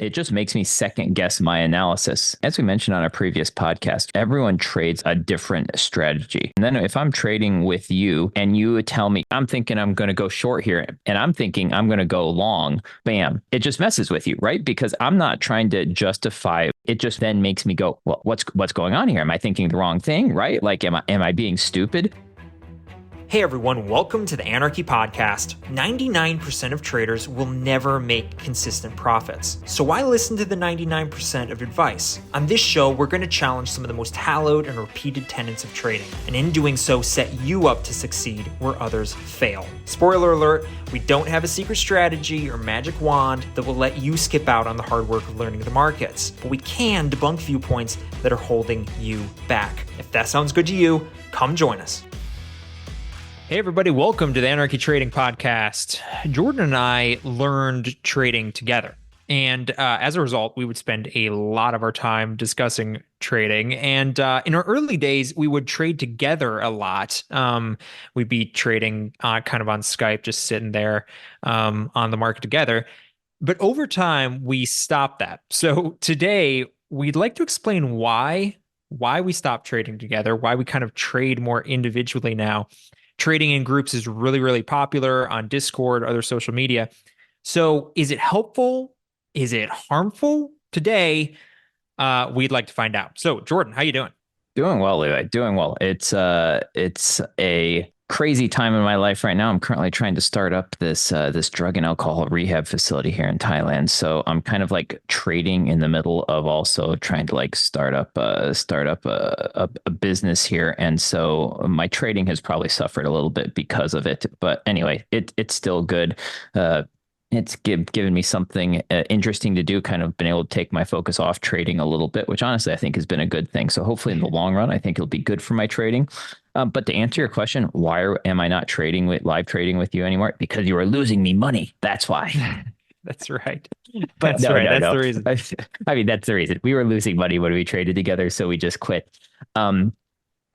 it just makes me second guess my analysis. As we mentioned on a previous podcast, everyone trades a different strategy. And then if I'm trading with you and you tell me, I'm thinking I'm going to go short here and I'm thinking I'm going to go long, bam, it just messes with you, right? Because I'm not trying to justify. It just then makes me go, well, what's going on here? Am I thinking the wrong thing, right? Like, am I being stupid? Hey everyone, welcome to the Anarchy Podcast. 99% of traders will never make consistent profits. So why listen to the 99% of advice? On this show, we're going to challenge some of the most hallowed and repeated tenets of trading, and in doing so, set you up to succeed where others fail. Spoiler alert, we don't have a secret strategy or magic wand that will let you skip out on the hard work of learning the markets, but we can debunk viewpoints that are holding you back. If that sounds good to you, come join us. Hey everybody, welcome to the Anarchy Trading Podcast. Jordan and I learned trading together. And as a result, we would spend a lot of our time discussing trading. And in our early days, we would trade together a lot. We'd be trading kind of on Skype, just sitting there on the market together. But over time, we stopped that. So today, we'd like to explain why we stopped trading together, why we kind of trade more individually now. Trading in groups is really, really popular on Discord, other social media. So is it helpful? Is it harmful? Today, we'd like to find out. So Jordan, how you doing? Doing well, Levi. Doing well. It's a crazy time in my life right now. I'm currently trying to start up this drug and alcohol rehab facility here in Thailand. So I'm kind of like trading in the middle of also trying to like start up a business here. And so my trading has probably suffered a little bit because of it. But anyway, it's still good. It's given me something interesting to do, kind of been able to take my focus off trading a little bit, which honestly I think has been a good thing. So hopefully in the long run, I think it'll be good for my trading. But to answer your question, am I not trading with live trading with you anymore? Because you are losing me money. That's why. That's right. But That's no, right. no, That's no. the reason. I mean, that's the reason. We were losing money when we traded together, so we just quit.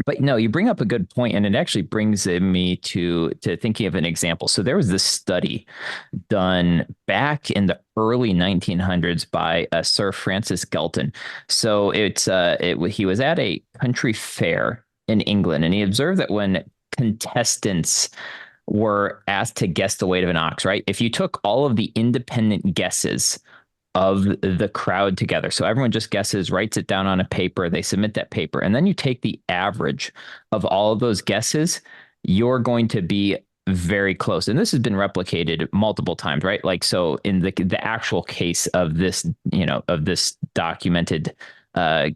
But no, you bring up a good point, and it actually brings me to thinking of an example. So there was this study done back in the early 1900s by Sir Francis Galton. So he was at a country fair in England, and he observed that when contestants were asked to guess the weight of an ox, right? If you took all of the independent guesses of the crowd together. So everyone just guesses, writes it down on a paper, they submit that paper, and then you take the average of all of those guesses, you're going to be very close. And this has been replicated multiple times, right? Like, so in the actual case of this, of this documented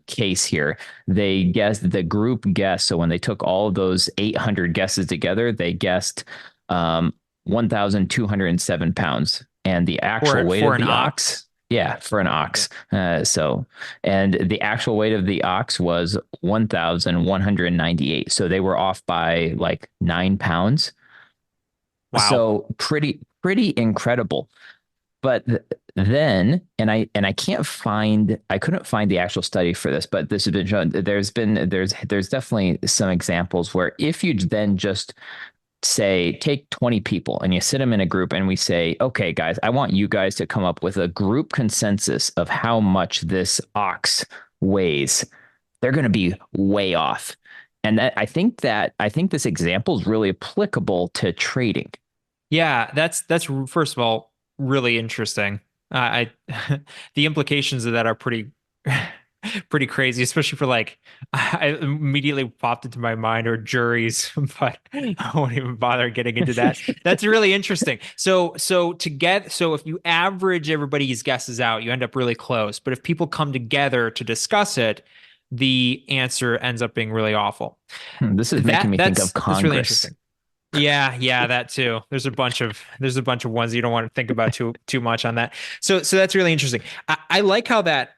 case here, the group guessed. So when they took all of those 800 guesses together, they guessed 1,207 pounds. And the actual weight For of an the ox. ox, yeah, for an ox. And the actual weight of the ox was 1,198. So they were off by like 9 pounds. Wow. So pretty incredible. But then, and I couldn't find the actual study for this, but this has been shown. There's definitely some examples where if you then just say take 20 people and you sit them in a group and we say, okay, guys, I want you guys to come up with a group consensus of how much this ox weighs. They're going to be way off. And I think this example is really applicable to trading. Yeah, that's first of all really interesting. The implications of that are pretty pretty crazy, especially for like I immediately popped into my mind or juries, but I won't even bother getting into that. That's really interesting. So if you average everybody's guesses out, you end up really close. But if people come together to discuss it, the answer ends up being really awful. This is making me think of That's really Congress. interesting. Yeah, that too. There's a bunch of ones you don't want to think about too much on that. So that's really interesting. I like how that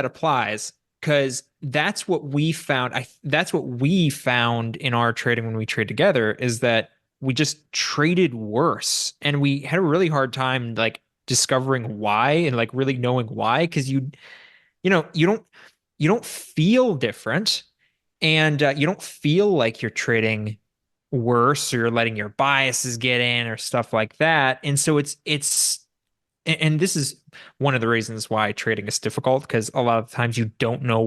applies because that's what we found. That's what we found in our trading when we trade together is that we just traded worse and we had a really hard time like discovering why and like really knowing why because you don't feel different and you don't feel like you're trading worse or you're letting your biases get in or stuff like that. And so and this is one of the reasons why trading is difficult, because a lot of times you don't know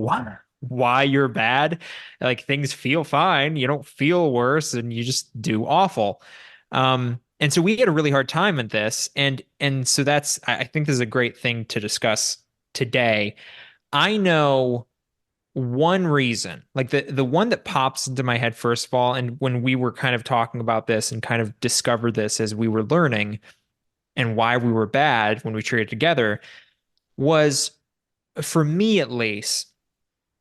why you're bad. Like things feel fine, you don't feel worse, and you just do awful. And so we had a really hard time in this, and so that's I think this is a great thing to discuss today. I know one reason, like the one that pops into my head first of all, and when we were kind of talking about this and kind of discovered this as we were learning and why we were bad when we traded together, was, for me at least,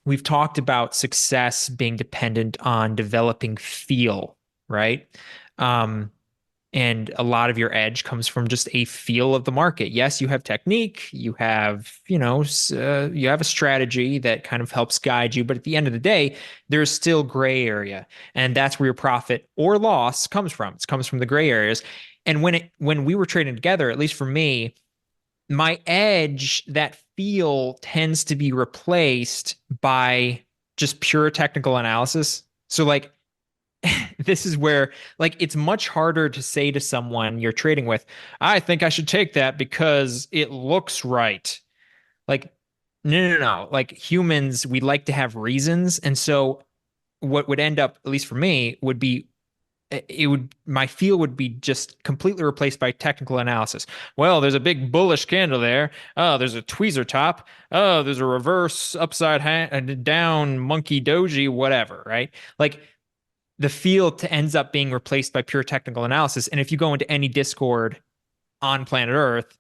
we've talked about success being dependent on developing feel, right? Um, and a lot of your edge comes from just a feel of the market. Yes, you have technique, you have, you have a strategy that kind of helps guide you, but at the end of the day, there's still gray area, and that's where your profit or loss comes from. It comes from the gray areas. And when we were trading together, at least for me, my edge, that feel tends to be replaced by just pure technical analysis. So like this is where like it's much harder to say to someone you're trading with, I think I should take that because it looks right. Like, no. Like humans, we like to have reasons. And so what would end up, at least for me, would be it would my feel would be just completely replaced by technical analysis. Well, there's a big bullish candle there. Oh, there's a tweezer top. Oh, there's a reverse down monkey doji, whatever, right? Like the field ends up being replaced by pure technical analysis. And if you go into any Discord on planet Earth,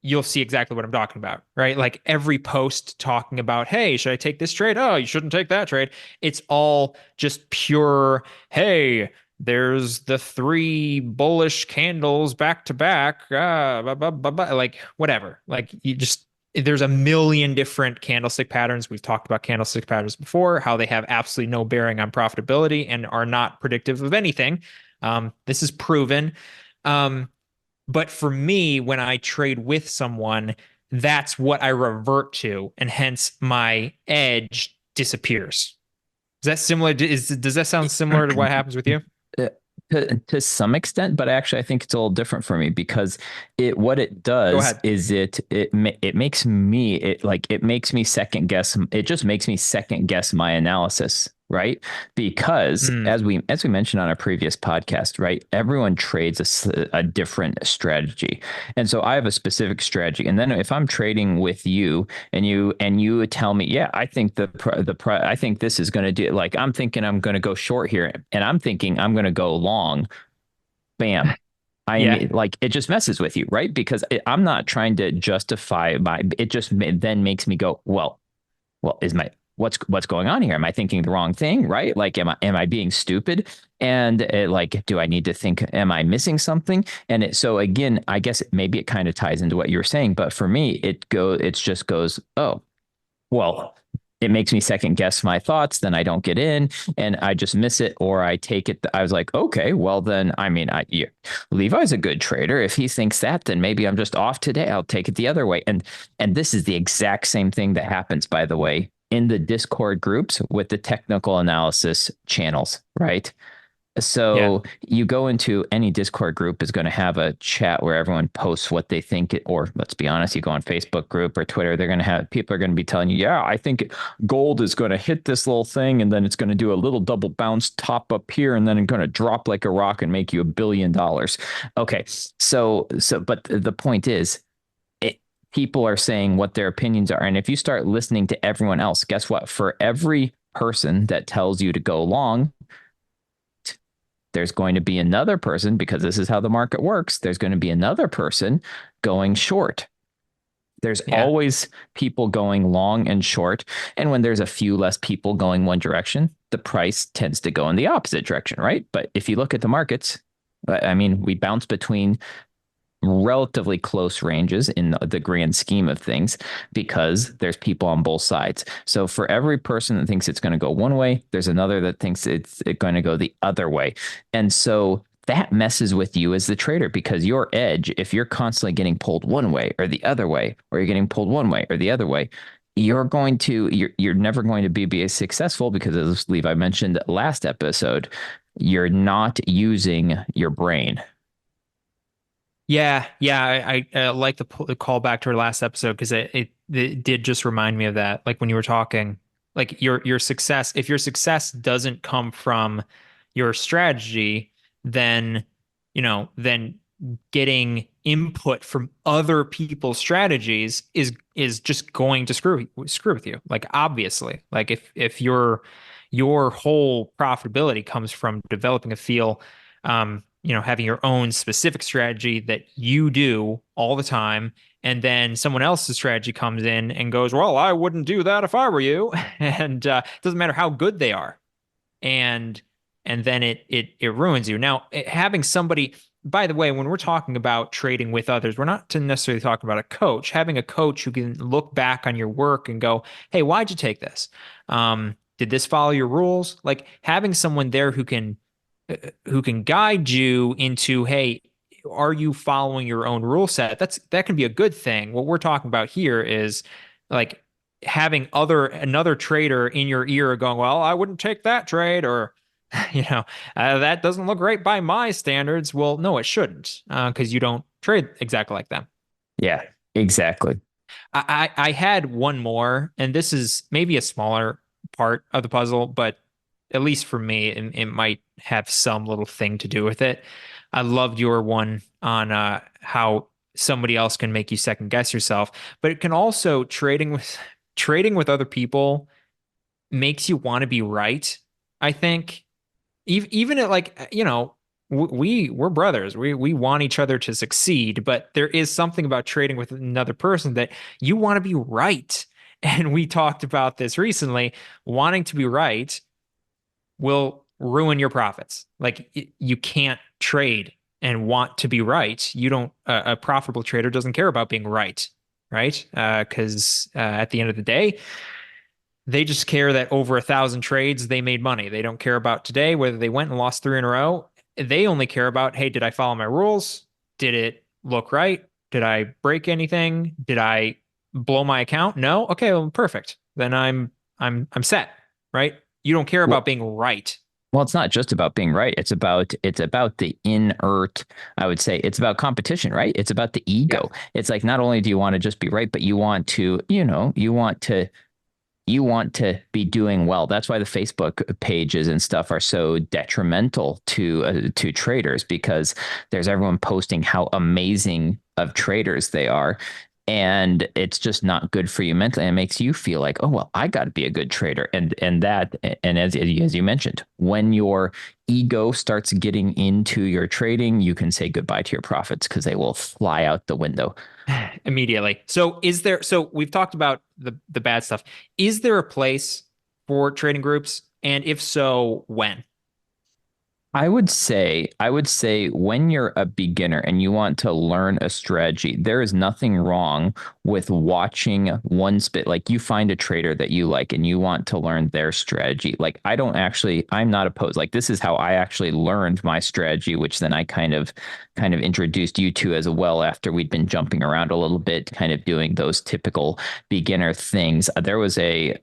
you'll see exactly what I'm talking about, right? Like every post talking about, hey, should I take this trade? Oh, you shouldn't take that trade. It's all just pure, hey, there's the three bullish candles back to back, like whatever. Like you just there's a million different candlestick patterns. We've talked about candlestick patterns before, how they have absolutely no bearing on profitability and are not predictive of anything. This is proven. But for me, when I trade with someone, that's what I revert to, and hence my edge disappears. Is that similar? Does that sound similar to what happens with you? Uh, to some extent, but actually I think it's a little different for me because what it Go does ahead. is it makes me it makes me second guess. It just makes me second guess my analysis, right? Because Mm, as we mentioned on a previous podcast, right, everyone trades a different strategy, and so I have a specific strategy, and then if I'm trading with you and you tell me, yeah, I think I think this is going to do, like, I'm thinking I'm going to go short here, and I'm thinking I'm going to go long. Bam. I yeah. mean, like, it just messes with you, right? Because I'm not trying to justify it just then makes me go, well, is my what's going on here? Am I thinking the wrong thing, right? Like, am I being stupid? And like, do I need to think? Am I missing something? And so again, I guess maybe it kind of ties into what you were saying, but for me, it just goes, oh, well, it makes me second guess my thoughts. Then I don't get in and I just miss it, or I take it. I was like, okay, well, then, I mean, yeah, Levi's a good trader. If he thinks that, then maybe I'm just off today. I'll take it the other way. And this is the exact same thing that happens, by the way, in the Discord groups with the technical analysis channels, right? Yeah. So you go into any Discord group is going to have a chat where everyone posts what they think or let's be honest, you go on Facebook group or Twitter, they're going to have people are going to be telling you, yeah, I think gold is going to hit this little thing and then it's going to do a little double bounce top up here and then it's going to drop like a rock and make you $1 billion. Okay. But the point is, people are saying what their opinions are. And if you start listening to everyone else, guess what? For every person that tells you to go long, there's going to be another person, because this is how the market works. There's going to be another person going short. There's Yeah. always people going long and short. And when there's a few less people going one direction, the price tends to go in the opposite direction, right? But if you look at the markets, I mean, we bounce between relatively close ranges in the grand scheme of things because there's people on both sides. So for every person that thinks it's going to go one way, there's another that thinks it's going to go the other way. And so that messes with you as the trader because your edge, if you're constantly getting pulled one way or the other way, or you're getting pulled one way or the other way, you're never going to be as successful because, as Levi mentioned last episode, you're not using your brain. Yeah. I like the call back to our last episode because it did just remind me of that. Like when you were talking, like your success, if your success doesn't come from your strategy, then then getting input from other people's strategies is just going to screw with you. Like obviously, like if your whole profitability comes from developing a feel, having your own specific strategy that you do all the time, and then someone else's strategy comes in and goes, "Well, I wouldn't do that if I were you," and it doesn't matter how good they are, and then it ruins you. Now, having somebody, by the way, when we're talking about trading with others, we're not necessarily talking about a coach. Having a coach who can look back on your work and go, "Hey, why'd you take this? Did this follow your rules?" Like having someone there who can guide you into, hey, are you following your own rule set? That can be a good thing. What we're talking about here is like having another trader in your ear going, well, I wouldn't take that trade, or that doesn't look right by my standards. Well, no, it shouldn't, because you don't trade exactly like them. Yeah, exactly. I had one more, and this is maybe a smaller part of the puzzle, but at least for me, it might have some little thing to do with it. I loved your one on how somebody else can make you second guess yourself, but it can also trading with other people makes you want to be right. I think even at like we're brothers. We want each other to succeed, but there is something about trading with another person that you want to be right. And we talked about this recently. Wanting to be right will ruin your profits. Like you can't trade and want to be right. You don't. A profitable trader doesn't care about being right, right? Because at the end of the day, they just care that over 1,000 trades they made money. They don't care about today, whether they went and lost three in a row. They only care about, hey, did I follow my rules? Did it look right? Did I break anything? Did I blow my account? No. Okay, well, perfect. Then I'm set, right? You don't care about Well, being right. well, it's not just about being right. It's about the inert, I would say it's about competition, right? It's about the Yeah. ego. It's like not only do you want to just be right, but you want to be doing well. That's why the Facebook pages and stuff are so detrimental to traders, because there's everyone posting how amazing of traders they are. And it's just not good for you mentally. And it makes you feel like, oh well, I got to be a good trader. And as you mentioned, when your ego starts getting into your trading, you can say goodbye to your profits because they will fly out the window. Immediately. So we've talked about the bad stuff. Is there a place for trading groups? And if so, when? I would say when you're a beginner and you want to learn a strategy, there is nothing wrong with watching one spit. Like you find a trader that you like and you want to learn their strategy. Like I'm not opposed. Like this is how I actually learned my strategy, which then I kind of introduced you to as well after we'd been jumping around a little bit, kind of doing those typical beginner things. There was a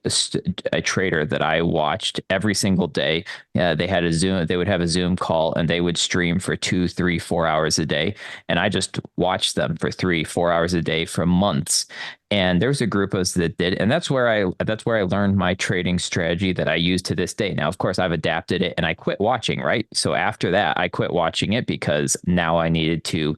trader that I watched every single day. They would have a Zoom call and they would stream for 2, 3, 4 hours a day. And I just watched them for 3, 4 hours a day for months. And there's a group of us that did, and that's where I learned my trading strategy that I use to this day. Now, of course, I've adapted it and I quit watching, right? So after that, I quit watching it because now I needed to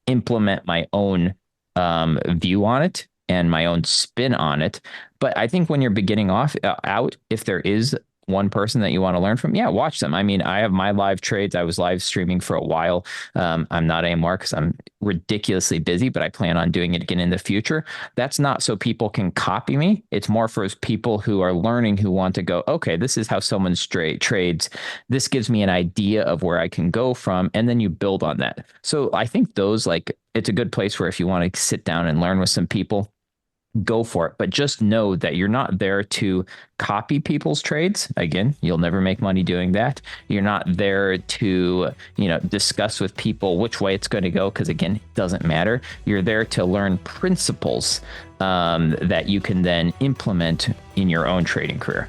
implement my own view on it and my own spin on it. But I think when you're beginning off out, if there is one person that you want to learn from, yeah, watch them. I mean, I have my live trades. I was live streaming for a while. I'm not anymore because I'm ridiculously busy, but I plan on doing it again in the future. That's not so people can copy me. It's more for people who are learning, who want to go, okay, this is how someone straight trades. This gives me an idea of where I can go from, and then you build on that. So I think those, like, it's a good place where if you want to sit down and learn with some people, go for it. But just know that you're not there to copy people's trades. Again, you'll never make money doing that. You're not there to, discuss with people which way it's going to go, because again, it doesn't matter. You're there to learn principles that you can then implement in your own trading career.